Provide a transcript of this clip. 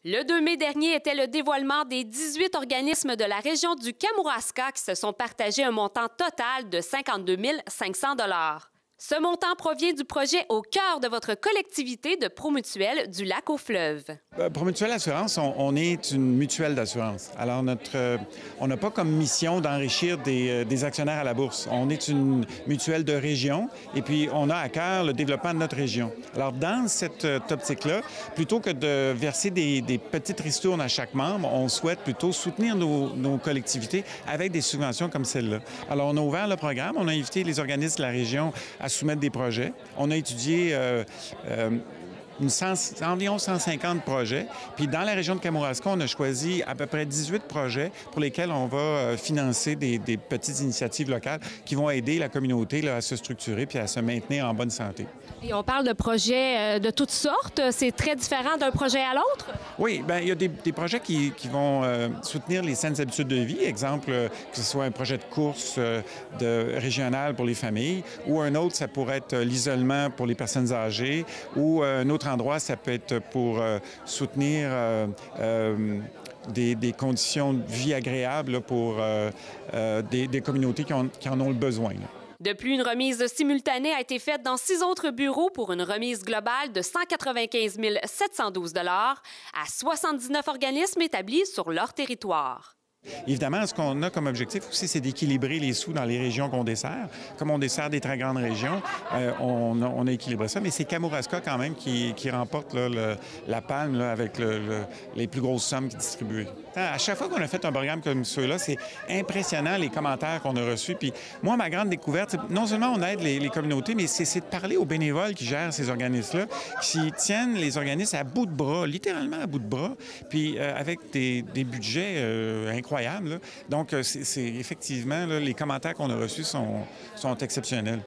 Le 2 mai dernier était le dévoilement des 18 organismes de la région du Kamouraska qui se sont partagés un montant total de 52 500 $. Ce montant provient du projet au cœur de votre collectivité de Promutuelle du lac au fleuve. Promutuelle Assurance, on est une mutuelle d'assurance. Alors, on n'a pas comme mission d'enrichir des actionnaires à la bourse. On est une mutuelle de région et puis on a à cœur le développement de notre région. Alors, dans cette optique-là, plutôt que de verser des petites ristournes à chaque membre, on souhaite plutôt soutenir nos collectivités avec des subventions comme celle-là. Alors, on a ouvert le programme, on a invité les organismes de la région à soumettre des projets. On a étudié environ 150 projets. Puis dans la région de Kamouraska, on a choisi à peu près 18 projets pour lesquels on va financer des petites initiatives locales qui vont aider la communauté là, à se structurer puis à se maintenir en bonne santé. Et on parle de projets de toutes sortes. C'est très différent d'un projet à l'autre? Oui, bien, il y a des projets qui vont soutenir les saines habitudes de vie. Exemple, que ce soit un projet de course régional pour les familles, ou un autre, ça pourrait être l'isolement pour les personnes âgées, ou un autre endroit, ça peut être pour soutenir des conditions de vie agréables là, pour des communautés qui en ont le besoin. Là. Depuis, une remise simultanée a été faite dans 6 autres bureaux pour une remise globale de 195 712 $ à 79 organismes établis sur leur territoire. Évidemment, ce qu'on a comme objectif aussi, c'est d'équilibrer les sous dans les régions qu'on dessert. Comme on dessert des très grandes régions, on a équilibré ça, mais c'est Kamouraska quand même qui remporte là, la palme là, avec les plus grosses sommes distribuées. À chaque fois qu'on a fait un programme comme celui-là, c'est impressionnant les commentaires qu'on a reçus. Puis moi, ma grande découverte, non seulement on aide les communautés, mais c'est de parler aux bénévoles qui gèrent ces organismes-là, qui tiennent les organismes à bout de bras, littéralement à bout de bras, puis avec des budgets incroyables. Là. Donc, c'est effectivement, là, les commentaires qu'on a reçus sont exceptionnels.